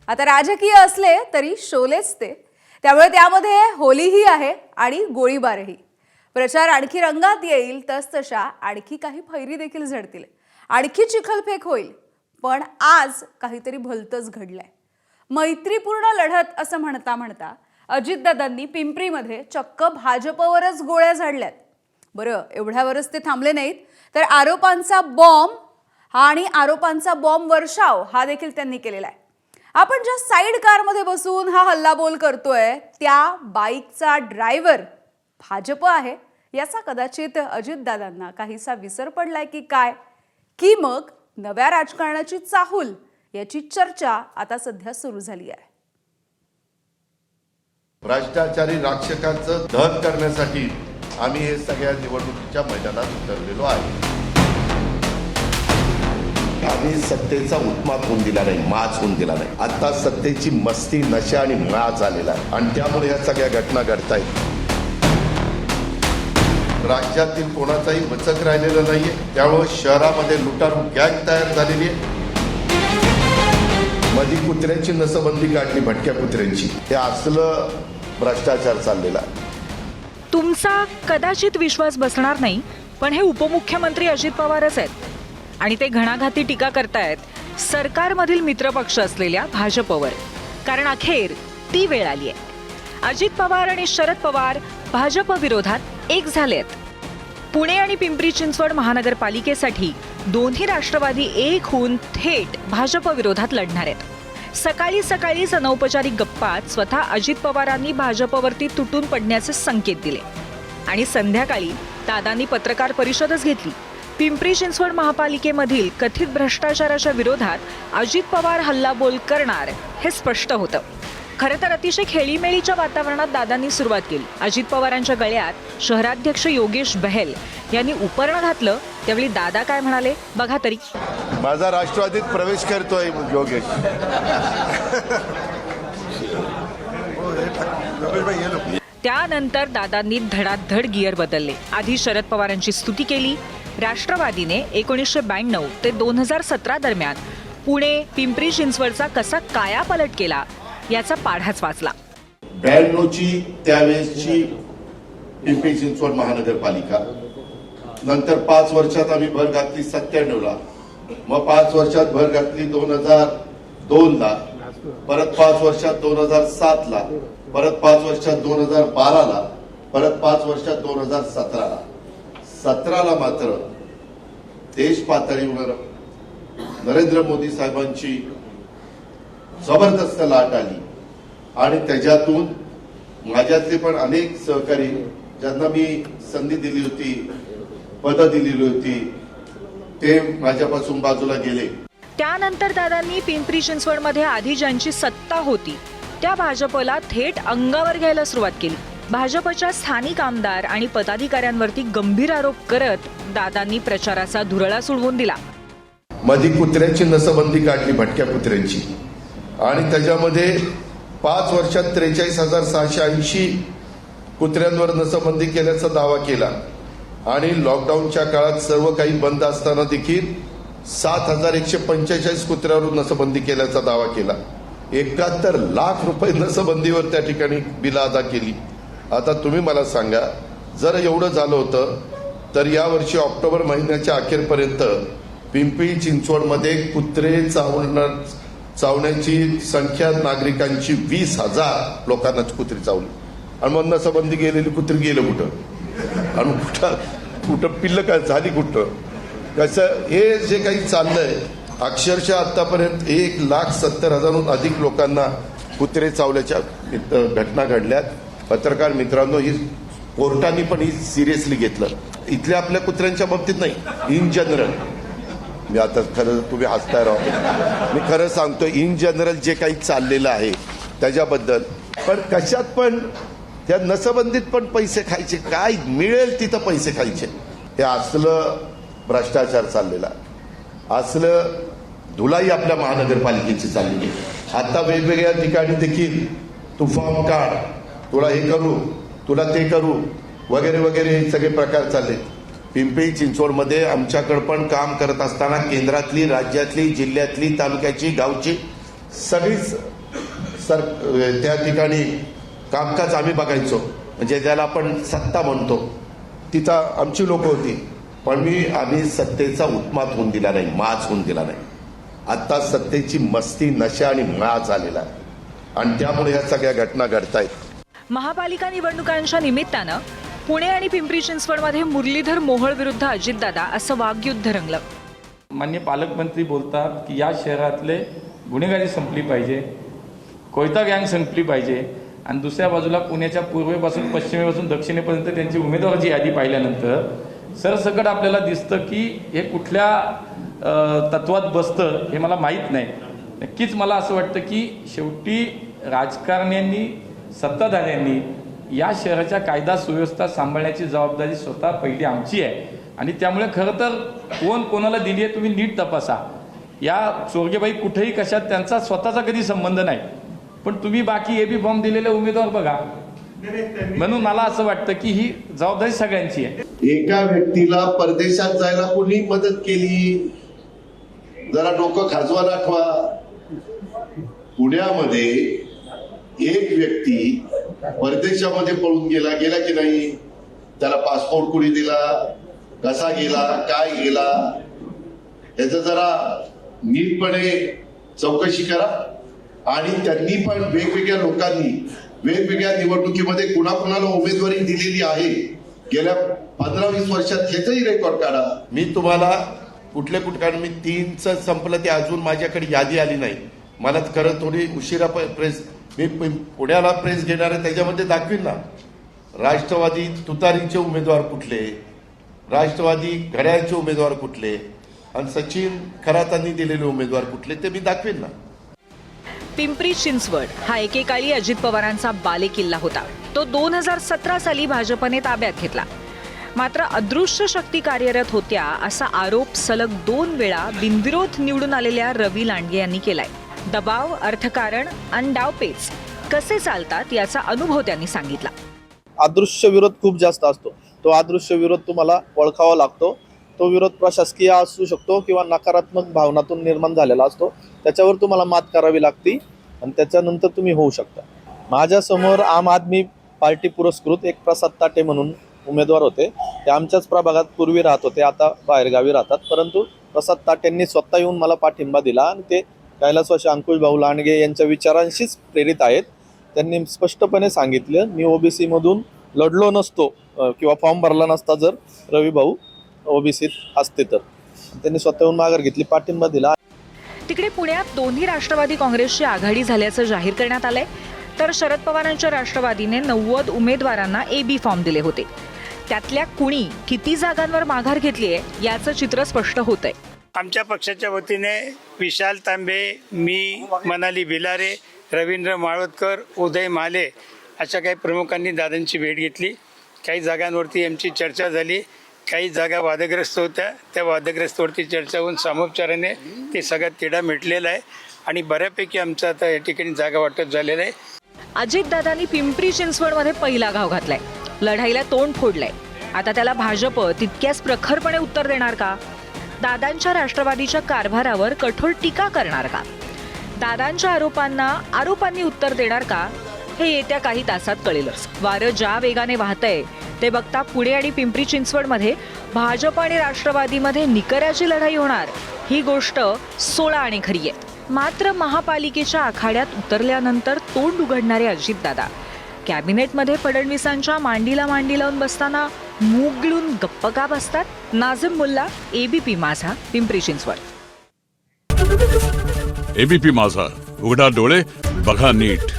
आता राजकीय असले तरी शोलेच ते, त्यामुळे त्यामध्ये होलीही आहे आणि गोळीबारही. प्रचार आणखी रंगात येईल तसतशा आणखी काही फैरी देखील झडतील, आणखी चिखलफेक होईल. पण आज काहीतरी भलतंच घडलंय. मैत्रीपूर्ण लढत असं म्हणता म्हणता अजितदादांनी पिंपरीमध्ये चक्क भाजपवरच गोळ्या झाडल्यात. बरं, एवढ्यावरच ते थांबले नाहीत, तर आरोपांचा बॉम्ब वर्षाव हा देखील त्यांनी केलेला आहे. आपण ज्या साईड कारमध्ये बसून हा हल्लाबोल करतोय त्या बाईकचा ड्रायव्हर भाजप आहे याचा कदाचित अजितदादांना काहीसा विसर पडलाय की काय, की मग नव्या राजकारणाची चाहूल याची चर्चा आता सध्या सुरू झाली आहे. भ्रष्टाचारी राक्षकांचं दहन करण्यासाठी आम्ही हे सगळ्या निवडणुकीच्या मैदानात उतरलेलो आहे. आम्ही सत्तेचा उत्माद होऊन दिला नाही, माज होऊन दिला नाही. आता सत्तेची मस्ती, नशा आणि माज झालेला आहे आणि त्यामुळे ह्या सगळ्या घटना घडतायत. राज्यातील कोणाचाही वचक राहिलेला नाहीये. त्यामुळे शहरामध्ये लुटारू गँग तयार झालेली आहे. मधी कुत्र्यांची नसबंदी काढली, भटक्या कुत्र्यांची. हे असलं भ्रष्टाचार चाललेला. तुमचा कदाचित विश्वास बसणार नाही, पण हे उपमुख्यमंत्री अजित पवारच आहेत आणि ते घणाघाती टीका करतायत सरकारमधील मित्रपक्ष असलेल्या भाजपवर. कारण अखेर ती वेळ आली आहे. अजित पवार आणि शरद पवार भाजप विरोधात एक झालेत. पुणे आणि पिंपरी चिंचवड महानगरपालिकेसाठी दोन्ही राष्ट्रवादी एक होऊन थेट भाजप विरोधात लढणार आहेत. सकाळी सकाळीच अनौपचारिक गप्पात स्वतः अजित पवारांनी भाजपवरती तुटून पडण्याचे संकेत दिले आणि संध्याकाळी दादांनी पत्रकार परिषदच घेतली. पिंपरी चिंचवड महापालिकेमधील कथित भ्रष्टाचाराच्या विरोधात अजित पवार हल्लाबोल करणार हे स्पष्ट होतं. खरं तर अतिशय खेळीमेळीच्या वातावरणात दादांनी सुरुवात केली. अजित पवारांच्या गळ्यात शहराध्यक्ष योगेश बहेल यांनी उपरणं घातलं. त्यावेळी दादा काय म्हणाले बघा तरी. माझा राष्ट्रवादीत प्रवेश करतोय योगेश. त्यानंतर दादांनी धडाधड गिअर बदलले. आधी शरद पवारांची स्तुती केली. राष्ट्रवादीने 1992 ते 2017 दरम्यान पुणे पिंपरी चिंचवडचा कसा कायापालट केला याचा पाढाच वाचला. 92ची त्यावेळेसची पिंपरी चिंचवड महानगरपालिका, नंतर 5 वर्षात आम्ही भर घातली 97ला, मग 5 वर्षात भर घातली 2002ला, परत 5 वर्षात 2007ला, परत 5 वर्षात 2012ला, परत 5 वर्षात 2017ला. 17ला मात्र देश पातळीवर नरेंद्र मोदी साहेबांची जबरदस्त लाट आली आणि त्याच्यातून माझ्यातले पण अनेक सहकारी ज्यांना मी संधी दिली होती, पदं दिलेली होती, ते माझ्यापासून बाजूला गेले. त्यानंतर दादांनी पिंपरी चिंचवडमध्ये आधी ज्यांची सत्ता होती त्या भाजपला थेट अंगावर घ्यायला सुरुवात केली. भाजपच्या स्थानिक आमदार आणि पदाधिकाऱ्यांवरती गंभीर आरोप करत दादांनी प्रचाराचा धुरळा सुडवून दिला. मधी कुत्र्यांची नसबंदी काढली, भटक्या कुत्र्यांची, आणि त्याच्यामध्ये 5 वर्षात 43,680 कुत्र्यांवर नसबंदी केल्याचा दावा केला आणि लॉकडाऊनच्या काळात सर्व काही बंद असताना देखील 7,145 कुत्र्यावर नसबंदी केल्याचा दावा केला. 71 लाख रुपये नसबंदीवर त्या ठिकाणी बिलं अदा केली. आता तुम्ही मला सांगा, जर एवढं झालं होतं तर यावर्षी ऑक्टोबर महिन्याच्या अखेरपर्यंत पिंपरी चिंचवडमध्ये कुत्रे चावण्याची संख्या नागरिकांची 20,000 लोकांना कुत्री चावली आणि मग नसबंदी गेलेली कुत्री गेलं कुठं आणि कुठं पिल्लं काय झाली कुठं कसं. हे जे काही चाललंय, अक्षरशः आतापर्यंत 1,70,000हून अधिक लोकांना कुत्रे चावल्याच्या घटना घडल्यात. पत्रकार मित्रांनो, ही कोर्टाने पण ही सिरियसली घेतलं. इथल्या आपल्या कुत्र्यांच्या बाबतीत नाही, इन जनरल. मी आता खरं, तुम्ही हसताय राव, मी खरं सांगतो, इन जनरल जे काही चाललेलं आहे त्याच्याबद्दल. पण कशात पण त्या नसबंदीत पण पैसे खायचे, काय मिळेल तिथं पैसे खायचे. हे असलं भ्रष्टाचार चाललेला, असलं धुलाई आपल्या महानगरपालिकेची चाललेली. आता वेगवेगळ्या ठिकाणी देखील तू फॉर्म काढ, तुला हे करू, तुला ते करू, वगैरे वगैरे सगळे प्रकार चालले. पिंपरी चिंचवडमध्ये आमच्याकडे पण काम करत असताना केंद्रातली, राज्यातली, जिल्ह्यातली, तालुक्याची, गावची सगळीच त्या ठिकाणी कामकाज आम्ही बघायचो, म्हणजे ज्याला आपण सत्ता म्हणतो, तिथं आमची लोक होती. पण आम्ही सत्तेचा उत्मात होऊन दिला नाही, माज होऊन दिला नाही. आता सत्तेची मस्ती, नशा आणि माज झालेला आहे आणि त्यामुळे ह्या सगळ्या घटना घडतायत. महापालिका निवडणुकांच्या निमित्तानं पुणे आणि पिंपरी चिंचवडमध्ये मुरलीधर मोहोळ विरुद्ध अजितदादा असं वाग्युद्ध रंगलं. माननीय पालकमंत्री बोलतात की या शहरातले गुन्हेगारी संपली पाहिजे, कोयता गँग संपली पाहिजे, आणि दुसऱ्या बाजूला पुण्याच्या पूर्वेपासून पश्चिमेपासून दक्षिणेपर्यंत त्यांची उमेदवाराची यादी पाहिल्यानंतर सरसकट आपल्याला दिसतं की हे कुठल्या तत्वात बसतं हे मला माहीत नाही. नक्कीच मला असं वाटतं की शेवटी राजकारण्यांनी, सत्ताधाऱ्यांनी या शहराच्या कायदा सुव्यवस्था सांभाळण्याची जबाबदारी स्वतः पहिली आमची आहे. आणि त्यामुळे खरं तर कोण कोणाला दिली आहे तुम्ही नीट तपासा. या चोरगेबाई कुठेही कशात त्यांचा स्वतःचा कधी संबंध नाही, पण तुम्ही बाकी एबी फॉर्म दिलेले उमेदवार बघा. म्हणून मला असं वाटतं की ही जबाबदारी सगळ्यांची आहे. एका व्यक्तीला परदेशात जायला कोणी मदत केली? जरा डोकं खाजवा दाखवा. पुण्यामध्ये एक व्यक्ती परदेशामध्ये पळून गेला की नाही? त्याला पासपोर्ट कुणी दिला? कसा गेला? काय गेला? याचं जरा नीटपणे चौकशी करा. आणि त्यांनी पण वेगवेगळ्या लोकांनी वेगवेगळ्या निवडणुकीमध्ये कुणाकुणाला उमेदवारी दिलेली आहे गेल्या 15-20 वर्षात, ह्याचंही रेकॉर्ड काढा. मी तुम्हाला कुठल्या कारण मी 3चं संपलं ते अजून माझ्याकडे यादी आली नाही. मला खरं थोडी उशिरा प्रेस, मी पुण्याला प्रेस घेणार आहे, त्याच्यामध्ये दाखवीन ना राष्ट्रवादी तुतारीचे उमेदवार कुठले, राष्ट्रवादी घड्याळचे उमेदवार कुठले, आणि सचिन खरातांनी दिलेले उमेदवार कुठले ते मी दाखवीन ना. पिंपरी चिंचवड हा एकेकाळी अजित पवारांचा बालेकिल्ला होता. तो 2017 साली भाजपने ताब्यात घेतला. मात्र अदृश्य शक्ती कार्यरत होत्या असा आरोप सलग 2 वेळा बिनविरोध निवडून आलेल्या रवी लांडगे यांनी केलाय. दबाव, अर्थकारण आणि डावपेच कसे चालतात याचा अनुभव त्यांनी सांगितला. अदृश्य विरोध खूप जास्त असतो. तो अदृश्य विरोध तुम्हाला ओळखावा लागतो. तो विरोध प्रशासकीय असू शकतो किंवा नकारात्मक भावनातून निर्माण झालेला असतो. त्याच्यावर तुम्हाला मात करावी लागते आणि त्याच्यानंतर तुम्ही होऊ शकता. माझ्यासमोर आम आदमी पार्टी पुरस्कृत एक प्रसाद ताटे म्हणून उमेदवार होते. ते आमच्याच प्रभागात पूर्वी राहत होते, आता बाहेरगावी राहतात. परंतु प्रसाद ताटेंनी स्वतः येऊन मला पाठिंबा दिला आणि ते कैलासवासी अंकुश भाऊ लांडगे यांच्या विचारांशीच प्रेरित आहेत. त्यांनी स्पष्टपणे सांगितलं, मी ओबीसी मधून लढलो नसतो किंवा फॉर्म भरला नसता जर रवी भाऊ ओबीसीत असते तर. त्यांनी स्वतःहून माघार घेतली, पाठिंबा दिला. तिकडे पुण्यात दोन्ही राष्ट्रवादी काँग्रेसची आघाडी झाल्याचं जाहीर करण्यात आलंय. तर शरद पवारांच्या राष्ट्रवादीने 90 उमेदवारांना एबी फॉर्म दिले होते. त्यातल्या कुणी किती जागांवर माघार घेतलीये याचं चित्र स्पष्ट होतंय. आमच्या पक्षाच्या वतीने विशाल तांबे, मी, मनाली भिलारे, रवींद्र माळवदकर, उदय माले अशा काही प्रमुखांनी दादांची भेट घेतली. काही जागांवरती आमची चर्चा झाली. काही जागा वादग्रस्त होत्या, त्या वादग्रस्तवरती चर्चा होऊन सामोपचाराने ते सगळा तिढा मिटलेला आहे आणि बऱ्यापैकी आमचं आता या ठिकाणी जागा वाटप झालेलं आहे. अजितदादांनी पिंपरी चिंचवडमध्ये पहिला घाव घातलाय, लढाईला तोंड फोडलंय. आता त्याला भाजप तितक्याच प्रखरपणे उत्तर देणार का? दादांच्या राष्ट्रवादीच्या कारभारावर कठोर टीका करणार का? दादांच्या आरोपांनी उत्तर देणार का? हे येत्या काही तासात कळेलच. वारं ज्या वेगाने वाहतंय ते बघता पुणे आणि पिंपरी चिंचवडमध्ये भाजप आणि राष्ट्रवादीमध्ये निकराची लढाई होणार ही गोष्ट 16 आणि खरी आहे. मात्र महापालिकेच्या आखाड्यात उतरल्यानंतर तोंड उघडणारे अजितदादा कॅबिनेटमध्ये फडणवीसांच्या मांडीला मांडी लावून बसताना मूग गिळून गप्प का बसतात? नाझिम मुल्ला, एबीपी माझा, पिंपरी चिंचवड. एबीपी माझा, उघडा डोळे बघा नीट.